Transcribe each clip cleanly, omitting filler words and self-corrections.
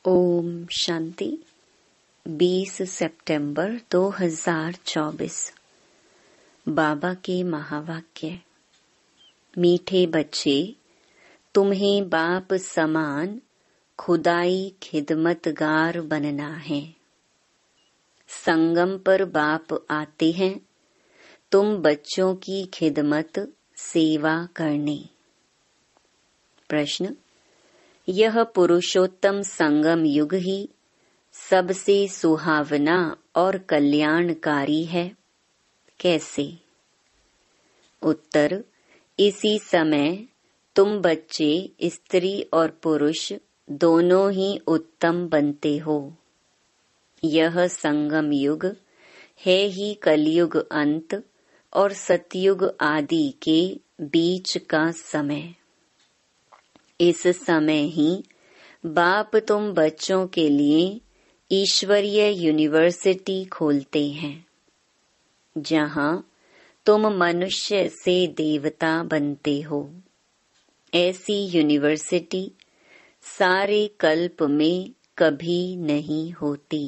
ओम शांति। 20 सितंबर 2024। बाबा के महावाक्य। मीठे बच्चे, तुम्हें बाप समान खुदाई खिदमतगार बनना है। संगम पर बाप आते हैं तुम बच्चों की खिदमत सेवा करने। प्रश्न। यह पुरुषोत्तम संगम युग ही सबसे सुहावना और कल्याणकारी है, कैसे? उत्तर। इसी समय तुम बच्चे स्त्री और पुरुष दोनों ही उत्तम बनते हो। यह संगम युग है ही कलयुग अंत और सतयुग आदि के बीच का समय। इस समय ही बाप तुम बच्चों के लिए ईश्वरीय यूनिवर्सिटी खोलते हैं, जहां तुम मनुष्य से देवता बनते हो। ऐसी यूनिवर्सिटी सारे कल्प में कभी नहीं होती।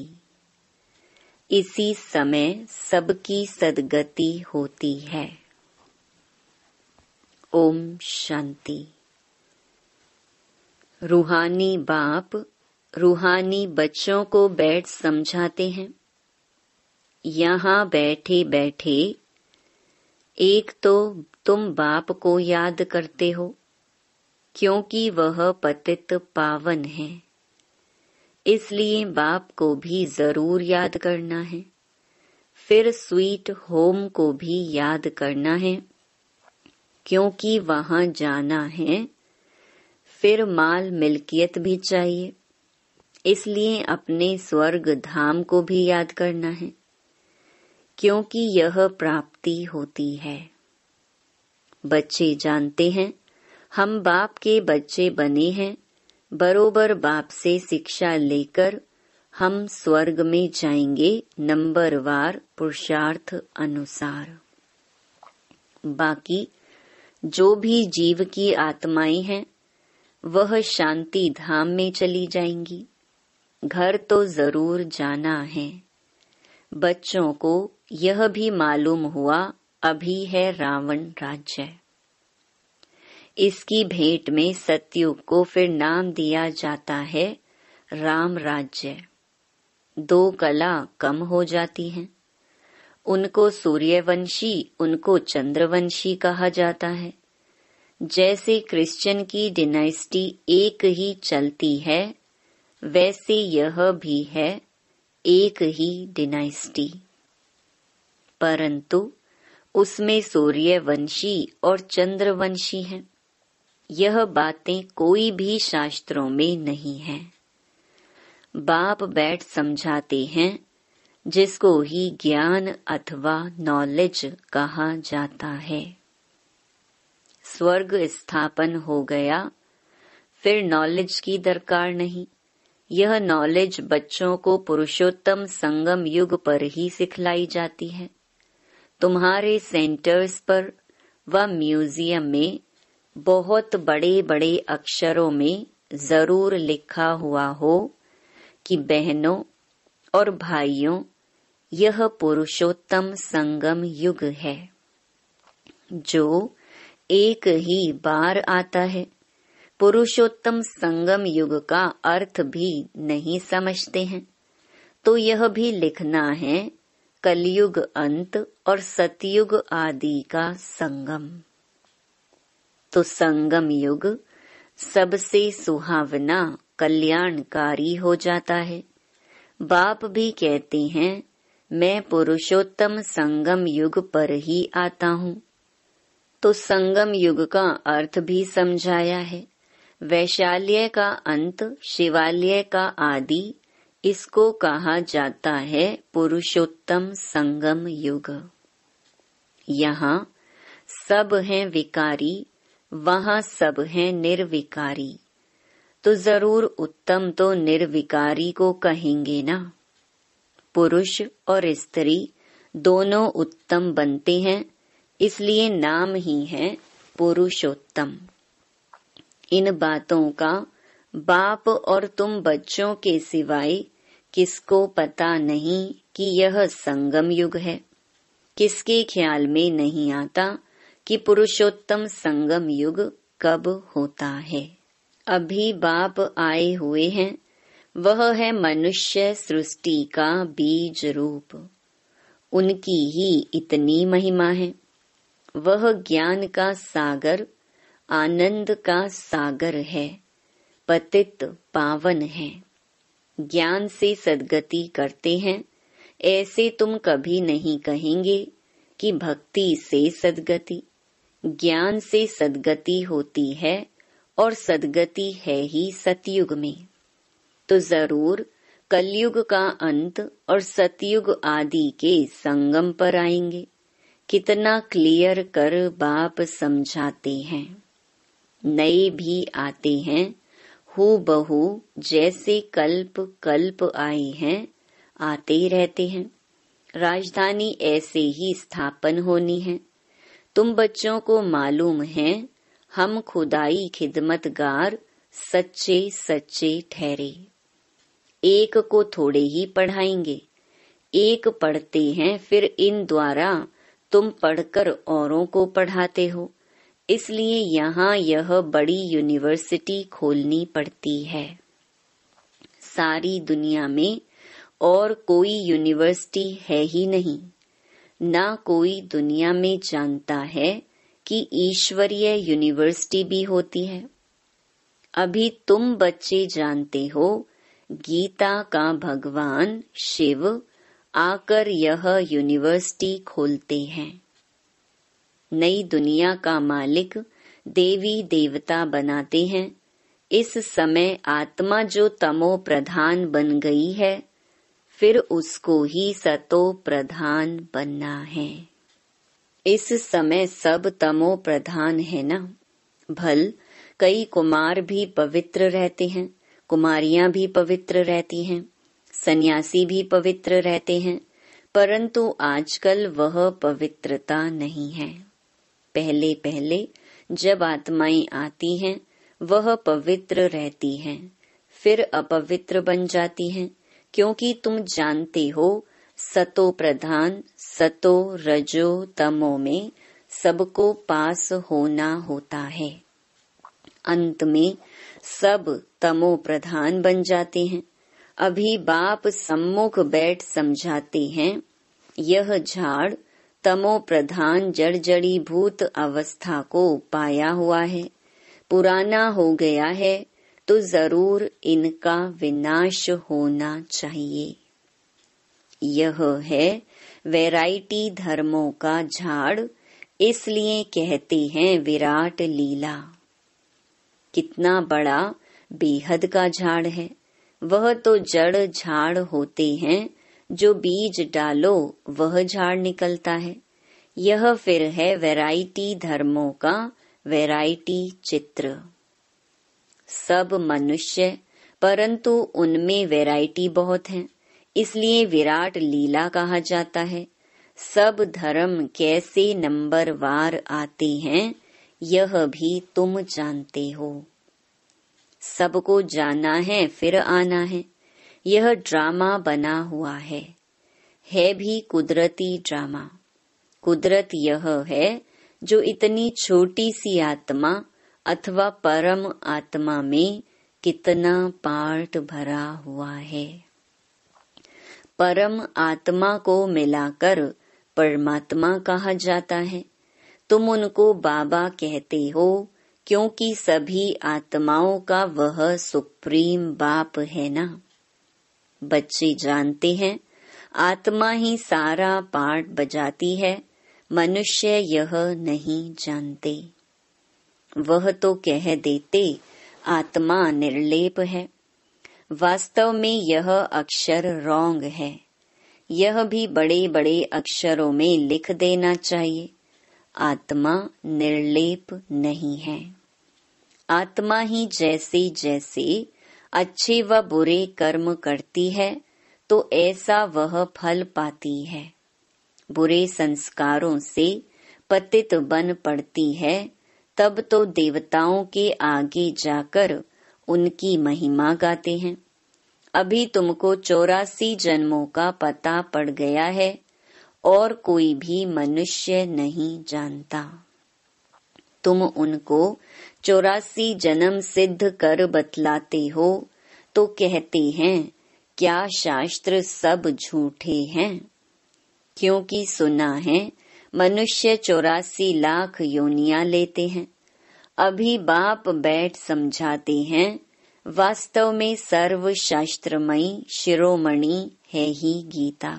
इसी समय सबकी सद्गति होती है। ओम शांति। रूहानी बाप रूहानी बच्चों को बैठ समझाते हैं। यहाँ बैठे बैठे एक तो तुम बाप को याद करते हो, क्योंकि वह पतित पावन है, इसलिए बाप को भी जरूर याद करना है। फिर स्वीट होम को भी याद करना है, क्योंकि वहाँ जाना है। फिर माल मिल्कियत भी चाहिए, इसलिए अपने स्वर्ग धाम को भी याद करना है, क्योंकि यह प्राप्ति होती है। बच्चे जानते हैं हम बाप के बच्चे बने हैं, बरोबर बाप से शिक्षा लेकर हम स्वर्ग में जाएंगे नंबरवार पुरुषार्थ अनुसार। बाकी जो भी जीव की आत्माएं हैं वह शांति धाम में चली जाएंगी। घर तो जरूर जाना है। बच्चों को यह भी मालूम हुआ अभी है रावण राज्य। इसकी भेंट में सतयुग को फिर नाम दिया जाता है राम राज्य। 2 कला कम हो जाती हैं। उनको सूर्यवंशी, उनको चंद्रवंशी कहा जाता है। जैसे क्रिश्चियन की डिनाइस्टी एक ही चलती है, वैसे यह भी है एक ही डिनाइस्टी, परंतु उसमें सूर्यवंशी और चंद्रवंशी हैं। यह बातें कोई भी शास्त्रों में नहीं है। बाप बैठ समझाते हैं, जिसको ही ज्ञान अथवा नॉलेज कहा जाता है। स्वर्ग स्थापन हो गया, फिर नॉलेज की दरकार नहीं। यह नॉलेज बच्चों को पुरुषोत्तम संगम युग पर ही सिखलाई जाती है। तुम्हारे सेंटर्स पर व म्यूजियम में बहुत बड़े बड़े अक्षरों में जरूर लिखा हुआ हो कि बहनों और भाइयों, यह पुरुषोत्तम संगम युग है, जो एक ही बार आता है। पुरुषोत्तम संगम युग का अर्थ भी नहीं समझते हैं, तो यह भी लिखना है कलयुग अंत और सतयुग आदि का संगम। तो संगम युग सबसे सुहावना कल्याणकारी हो जाता है। बाप भी कहते हैं, मैं पुरुषोत्तम संगम युग पर ही आता हूँ। तो संगम युग का अर्थ भी समझाया है। वैशाल्य का अंत, शिवालय का आदि, इसको कहा जाता है पुरुषोत्तम संगम युग। यहाँ सब हैं विकारी, वहाँ सब हैं निर्विकारी। तो जरूर उत्तम तो निर्विकारी को कहेंगे ना। पुरुष और स्त्री दोनों उत्तम बनते हैं, इसलिए नाम ही है पुरुषोत्तम। इन बातों का बाप और तुम बच्चों के सिवाय किसको पता नहीं कि यह संगम युग है। किसके ख्याल में नहीं आता कि पुरुषोत्तम संगम युग कब होता है। अभी बाप आए हुए हैं, वह है मनुष्य सृष्टि का बीज रूप। उनकी ही इतनी महिमा है। वह ज्ञान का सागर, आनंद का सागर है, पतित पावन है। ज्ञान से सद्गति करते हैं, ऐसे तुम कभी नहीं कहेंगे कि भक्ति से सद्गति। ज्ञान से सद्गति होती है और सद्गति है ही सतयुग में। तो जरूर कलयुग का अंत और सतयुग आदि के संगम पर आएंगे। कितना क्लियर कर बाप समझाते हैं। नए भी आते हैं, हूबहू जैसे कल्प कल्प आए हैं आते रहते हैं। राजधानी ऐसे ही स्थापन होनी है। तुम बच्चों को मालूम है, हम खुदाई खिदमतगार सच्चे सच्चे ठहरे। एक को थोड़े ही पढ़ाएंगे, एक पढ़ते हैं, फिर इन द्वारा तुम पढ़कर औरों को पढ़ाते हो। इसलिए यहाँ यह बड़ी यूनिवर्सिटी खोलनी पड़ती है। सारी दुनिया में और कोई यूनिवर्सिटी है ही नहीं। ना कोई दुनिया में जानता है कि ईश्वरीय यूनिवर्सिटी भी होती है। अभी तुम बच्चे जानते हो, गीता का भगवान शिव आकर यह यूनिवर्सिटी खोलते हैं। नई दुनिया का मालिक देवी देवता बनाते हैं। इस समय आत्मा जो तमो प्रधान बन गई है, फिर उसको ही सतो प्रधान बनना है। इस समय सब तमो प्रधान है ना। भल कई कुमार भी पवित्र रहते हैं, कुमारियां भी पवित्र रहती हैं, सन्यासी भी पवित्र रहते हैं, परंतु आजकल वह पवित्रता नहीं है। पहले पहले जब आत्माएं आती हैं, वह पवित्र रहती हैं, फिर अपवित्र बन जाती हैं, क्योंकि तुम जानते हो सतो प्रधान, सतो रजो तमो में सबको पास होना होता है। अंत में सब तमो प्रधान बन जाते हैं। अभी बाप सम्मुख बैठ समझाते हैं, यह झाड़ तमो प्रधान जड़ी भूत अवस्था को पाया हुआ है, पुराना हो गया है, तो जरूर इनका विनाश होना चाहिए। यह है वैरायटी धर्मों का झाड़, इसलिए कहते हैं विराट लीला। कितना बड़ा बेहद का झाड़ है। वह तो जड़ झाड़ होते हैं, जो बीज डालो वह झाड़ निकलता है। यह फिर है वैरायटी धर्मों का वैरायटी चित्र। सब मनुष्य, परंतु उनमें वैरायटी बहुत है, इसलिए विराट लीला कहा जाता है। सब धर्म कैसे नंबरवार आते हैं, यह भी तुम जानते हो। सबको जाना है फिर आना है। यह ड्रामा बना हुआ है भी कुदरती ड्रामा। कुदरत यह है जो इतनी छोटी सी आत्मा अथवा परम आत्मा में कितना पार्ट भरा हुआ है। परम आत्मा को मिलाकर परमात्मा कहा जाता है। तुम उनको बाबा कहते हो, क्योंकि सभी आत्माओं का वह सुप्रीम बाप है ना। बच्चे जानते हैं आत्मा ही सारा पार्ट बजाती है, मनुष्य यह नहीं जानते। वह तो कह देते आत्मा निर्लेप है। वास्तव में यह अक्षर रॉन्ग है। यह भी बड़े बड़े अक्षरों में लिख देना चाहिए। आत्मा निर्लेप नहीं है। आत्मा ही जैसे जैसे अच्छे व बुरे कर्म करती है, तो ऐसा वह फल पाती है। बुरे संस्कारों से पतित बन पड़ती है, तब तो देवताओं के आगे जाकर उनकी महिमा गाते हैं। अभी तुमको 84 जन्मों का पता पड़ गया है और कोई भी मनुष्य नहीं जानता। तुम उनको 84 जन्म सिद्ध कर बतलाते हो तो कहते हैं क्या शास्त्र सब झूठे हैं? क्योंकि सुना है मनुष्य 84 लाख योनियां लेते हैं। अभी बाप बैठ समझाते हैं वास्तव में सर्व शास्त्रमयी शिरोमणि है ही गीता।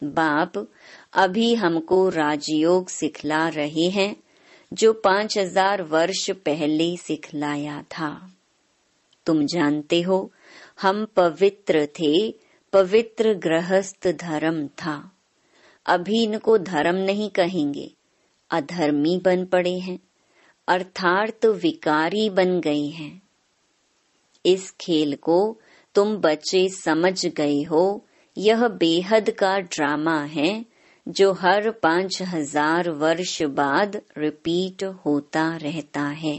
बाप अभी हमको राजयोग सिखला रहे हैं जो 5000 वर्ष पहले सिखलाया था। तुम जानते हो हम पवित्र थे, पवित्र गृहस्थ धर्म था। अभी इनको धर्म नहीं कहेंगे, अधर्मी बन पड़े हैं, अर्थात विकारी बन गए हैं। इस खेल को तुम बच्चे समझ गए हो। यह बेहद का ड्रामा है जो हर 5000 वर्ष बाद रिपीट होता रहता है।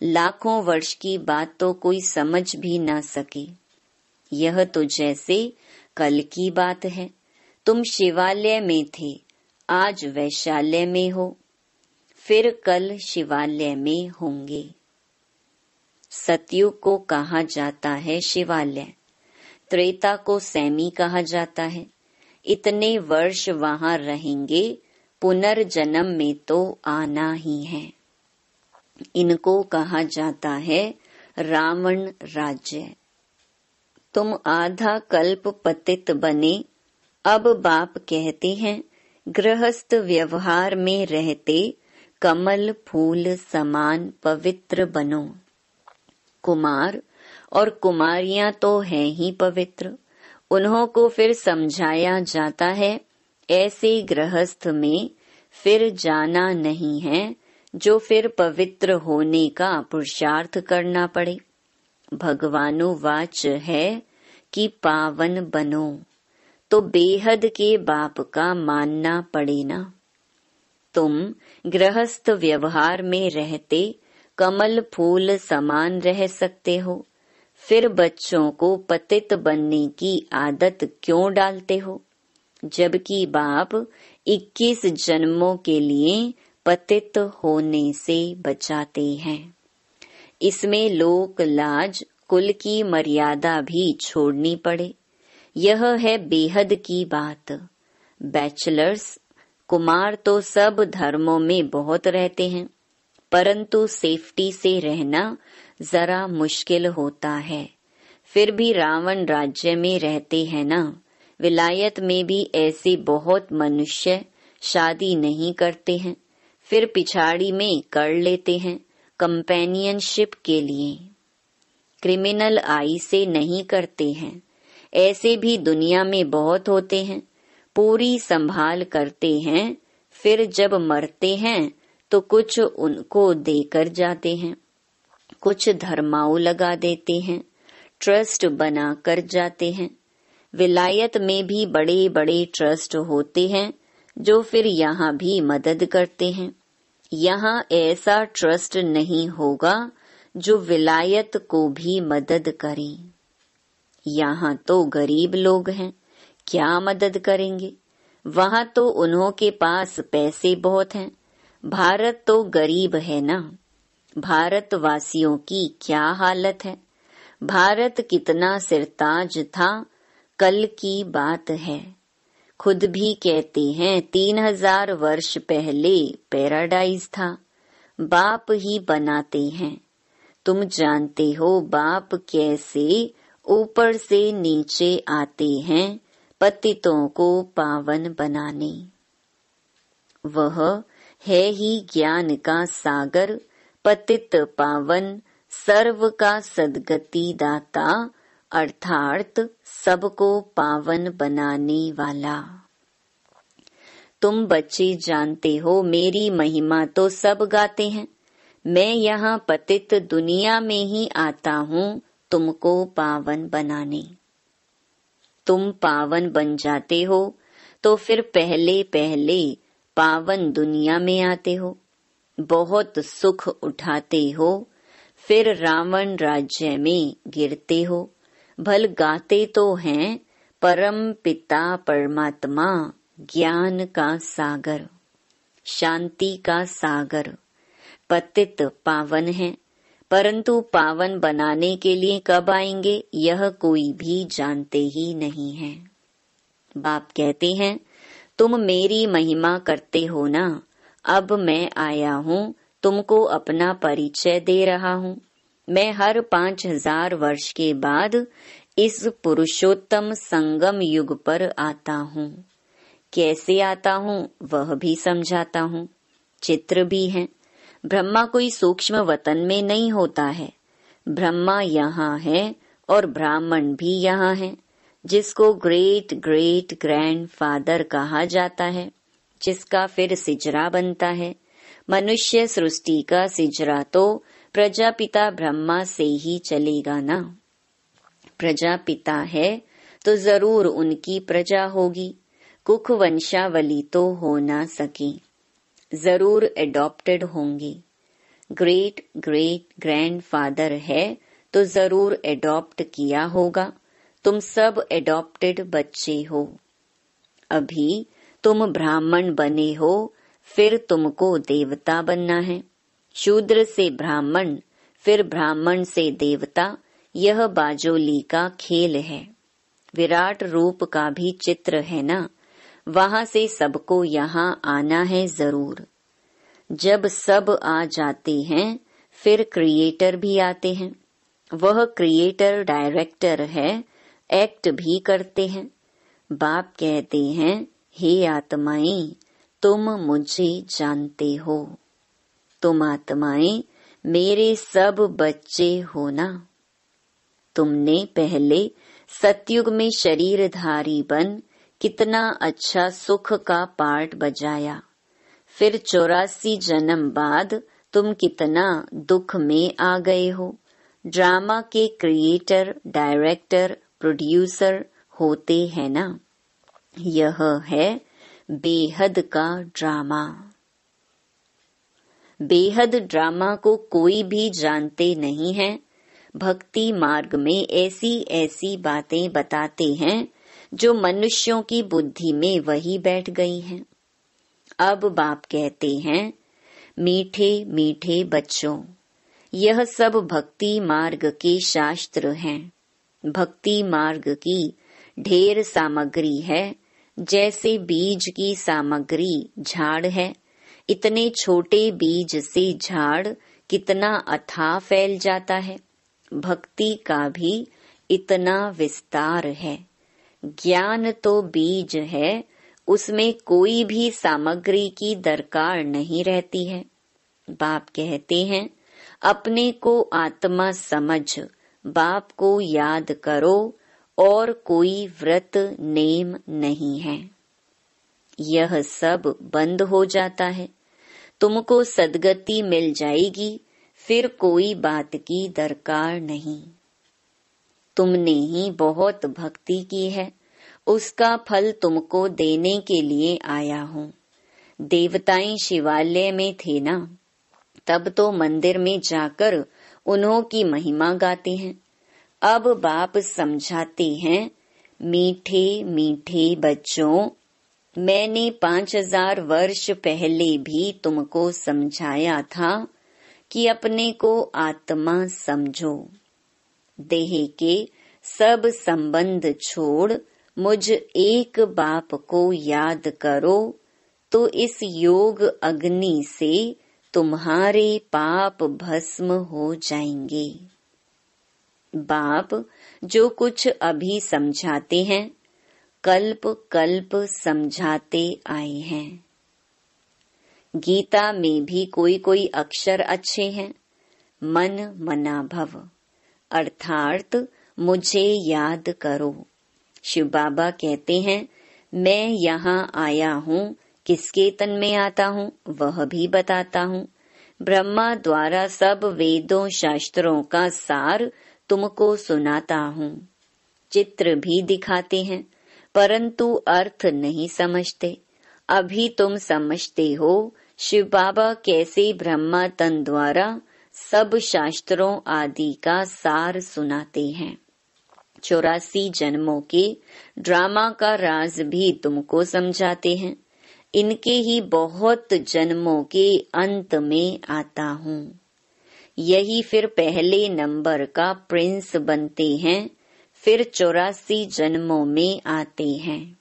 लाखों वर्ष की बात तो कोई समझ भी ना सके। यह तो जैसे कल की बात है। तुम शिवालय में थे, आज वैशाल्य में हो, फिर कल शिवालय में होंगे। सतयुग को कहा जाता है शिवालय, त्रेता को सैमी कहा जाता है। इतने वर्ष वहां रहेंगे, पुनर्जन्म में तो आना ही है। इनको कहा जाता है रावण राज्य। तुम आधा कल्प पतित बने। अब बाप कहते हैं गृहस्थ व्यवहार में रहते कमल फूल समान पवित्र बनो। कुमार और कुमारियां तो हैं ही पवित्र। उन्हों को फिर समझाया जाता है ऐसे गृहस्थ में फिर जाना नहीं है जो फिर पवित्र होने का पुरुषार्थ करना पड़े। भगवानुवाच है कि पावन बनो, तो बेहद के बाप का मानना पड़े ना। तुम गृहस्थ व्यवहार में रहते कमल फूल समान रह सकते हो, फिर बच्चों को पतित बनने की आदत क्यों डालते हो? जबकि बाप 21 जन्मों के लिए पतित होने से बचाते हैं। इसमें लोक लाज कुल की मर्यादा भी छोड़नी पड़े। यह है बेहद की बात। बैचलर्स कुमार तो सब धर्मों में बहुत रहते हैं, परंतु सेफ्टी से रहना जरा मुश्किल होता है। फिर भी रावण राज्य में रहते हैं ना। विलायत में भी ऐसे बहुत मनुष्य शादी नहीं करते हैं, फिर पिछाड़ी में कर लेते हैं कंपेनियनशिप के लिए। क्रिमिनल आई से नहीं करते हैं। ऐसे भी दुनिया में बहुत होते हैं। पूरी संभाल करते हैं, फिर जब मरते हैं तो कुछ उनको देकर जाते हैं, कुछ धर्माऊ लगा देते हैं, ट्रस्ट बना कर जाते हैं। विलायत में भी बड़े बड़े ट्रस्ट होते हैं जो फिर यहाँ भी मदद करते हैं। यहाँ ऐसा ट्रस्ट नहीं होगा जो विलायत को भी मदद करे। यहाँ तो गरीब लोग हैं, क्या मदद करेंगे? वहाँ तो उन्हों के पास पैसे बहुत हैं। भारत तो गरीब है ना। भारतवासियों की क्या हालत है? भारत कितना सिरताज था, कल की बात है। खुद भी कहते हैं 3000 वर्ष पहले पैराडाइज था। बाप ही बनाते हैं। तुम जानते हो बाप कैसे ऊपर से नीचे आते हैं पतितों को पावन बनाने। वह है ही ज्ञान का सागर, पतित पावन, सर्व का सद्गति दाता, अर्थात सबको पावन बनाने वाला। तुम बच्चे जानते हो मेरी महिमा तो सब गाते हैं। मैं यहाँ पतित दुनिया में ही आता हूँ तुमको पावन बनाने। तुम पावन बन जाते हो तो फिर पहले पहले पावन दुनिया में आते हो, बहुत सुख उठाते हो, फिर रावण राज्य में गिरते हो। भल गाते तो हैं परम पिता परमात्मा, ज्ञान का सागर, शांति का सागर। पतित पावन है, परंतु पावन बनाने के लिए कब आएंगे यह कोई भी जानते ही नहीं है। बाप कहते हैं तुम मेरी महिमा करते हो ना, अब मैं आया हूँ, तुमको अपना परिचय दे रहा हूँ। मैं हर 5000 वर्ष के बाद इस पुरुषोत्तम संगम युग पर आता हूँ। कैसे आता हूँ वह भी समझाता हूँ, चित्र भी है। ब्रह्मा कोई सूक्ष्म वतन में नहीं होता है, ब्रह्मा यहाँ है और ब्राह्मण भी यहाँ है, जिसको ग्रेट ग्रेट ग्रैंड फादर कहा जाता है, जिसका फिर सिजरा बनता है। मनुष्य सृष्टि का सिजरा तो प्रजापिता ब्रह्मा से ही चलेगा ना। प्रजापिता है तो जरूर उनकी प्रजा होगी, कुख वंशावली तो हो ना सकी, जरूर एडॉप्टेड होंगे। ग्रेट ग्रेट ग्रैंड फादर है तो जरूर एडॉप्ट किया होगा। तुम सब एडॉप्टेड बच्चे हो। अभी तुम ब्राह्मण बने हो, फिर तुमको देवता बनना है। शूद्र से ब्राह्मण, फिर ब्राह्मण से देवता, यह बाजोली का खेल है। विराट रूप का भी चित्र है ना, वहां से सबको यहाँ आना है जरूर। जब सब आ जाते हैं फिर क्रिएटर भी आते हैं। वह क्रिएटर डायरेक्टर है, एक्ट भी करते हैं। बाप कहते हैं हे आत्माएं, तुम मुझे जानते हो, तुम आत्माएं मेरे सब बच्चे हो ना। तुमने पहले सतयुग में शरीरधारी बन कितना अच्छा सुख का पार्ट बजाया, फिर 84 जन्म बाद तुम कितना दुख में आ गए हो। ड्रामा के क्रिएटर डायरेक्टर प्रोड्यूसर होते हैं ना। यह है बेहद का ड्रामा। बेहद ड्रामा को कोई भी जानते नहीं है। भक्ति मार्ग में ऐसी ऐसी बातें बताते हैं जो मनुष्यों की बुद्धि में वही बैठ गई हैं। अब बाप कहते हैं मीठे मीठे बच्चों, यह सब भक्ति मार्ग के शास्त्र हैं। भक्ति मार्ग की ढेर सामग्री है। जैसे बीज की सामग्री झाड़ है, इतने छोटे बीज से झाड़ कितना अथाह फैल जाता है। भक्ति का भी इतना विस्तार है। ज्ञान तो बीज है, उसमें कोई भी सामग्री की दरकार नहीं रहती है। बाप कहते हैं अपने को आत्मा समझ, बाप को याद करो, और कोई व्रत नेम नहीं है। यह सब बंद हो जाता है, तुमको सद्गति मिल जाएगी, फिर कोई बात की दरकार नहीं। तुमने ही बहुत भक्ति की है, उसका फल तुमको देने के लिए आया हूँ। देवताएं शिवालय में थे ना, तब तो मंदिर में जाकर उन्हों की महिमा गाते हैं। अब बाप समझाते हैं मीठे मीठे बच्चों, मैंने 5000 वर्ष पहले भी तुमको समझाया था कि अपने को आत्मा समझो। देह के सब संबंध छोड़ मुझ एक बाप को याद करो, तो इस योग अग्नि से तुम्हारे पाप भस्म हो जाएंगे। बाप जो कुछ अभी समझाते हैं, कल्प कल्प समझाते आए हैं। गीता में भी कोई कोई अक्षर अच्छे हैं। मन मना भव, अर्थात मुझे याद करो। शिव बाबा कहते हैं मैं यहाँ आया हूँ, किसके तन में आता हूँ वह भी बताता हूँ। ब्रह्मा द्वारा सब वेदों शास्त्रों का सार तुमको सुनाता हूँ। चित्र भी दिखाते हैं, परंतु अर्थ नहीं समझते। अभी तुम समझते हो शिव बाबा कैसे ब्रह्मा तन द्वारा सब शास्त्रों आदि का सार सुनाते हैं। 84 जन्मों के ड्रामा का राज भी तुमको समझाते हैं। इनके ही बहुत जन्मों के अंत में आता हूँ। यही फिर पहले नंबर का प्रिंस बनते हैं, फिर 84 जन्मों में आते हैं।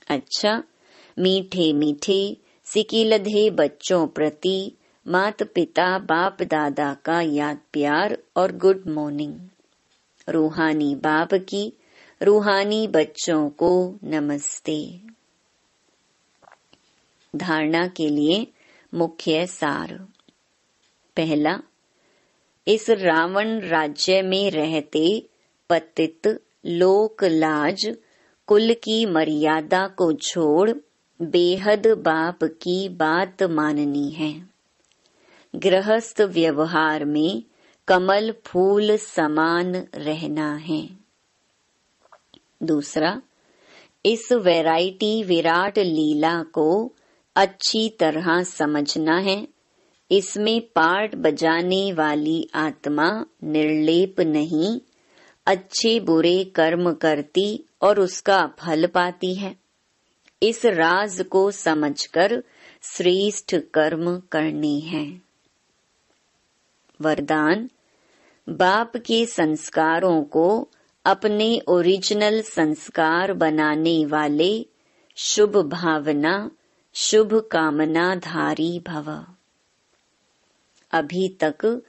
अच्छा, मीठे मीठे सिकिलधे बच्चों प्रति मात पिता बाप दादा का याद प्यार और गुड मॉर्निंग। रूहानी बाप की रूहानी बच्चों को नमस्ते। धारणा के लिए मुख्य सार। पहला, इस रावण राज्य में रहते पतित लोक लाज कुल की मर्यादा को छोड़ बेहद बाप की बात माननी है। गृहस्थ व्यवहार में कमल फूल समान रहना है। दूसरा, इस वैरायटी विराट लीला को अच्छी तरह समझना है। इसमें पार्ट बजाने वाली आत्मा निर्लेप नहीं, अच्छे बुरे कर्म करती और उसका फल पाती है। इस राज को समझकर श्रेष्ठ कर्म करने हैं। वरदान, बाप के संस्कारों को अपने ओरिजिनल संस्कार बनाने वाले शुभ भावना शुभ कामनाधारी भव। अभी तक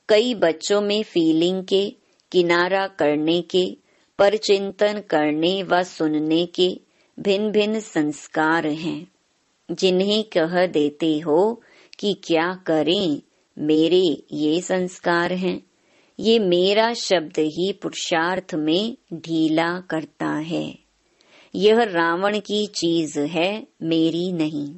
कई बच्चों में फीलिंग के, किनारा करने के, परचिंतन करने व सुनने के भिन्न भिन्न संस्कार हैं, जिन्हें कह देते हो कि क्या करें, मेरे ये संस्कार हैं। ये मेरा शब्द ही पुरुषार्थ में ढीला करता है। यह रावण की चीज है, मेरी नहीं।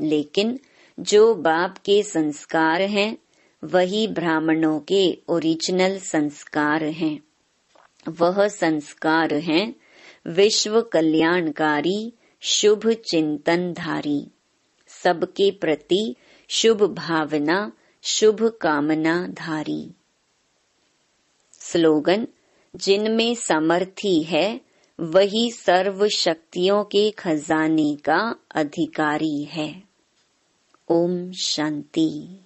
लेकिन जो बाप के संस्कार हैं वही ब्राह्मणों के ओरिजिनल संस्कार हैं। वह संस्कार हैं विश्व कल्याणकारी शुभ चिंतनधारी, सबके प्रति शुभ भावना शुभ कामना धारी। स्लोगन, जिनमें समर्थी है वही सर्व शक्तियों के खजाने का अधिकारी है। ओम शांति।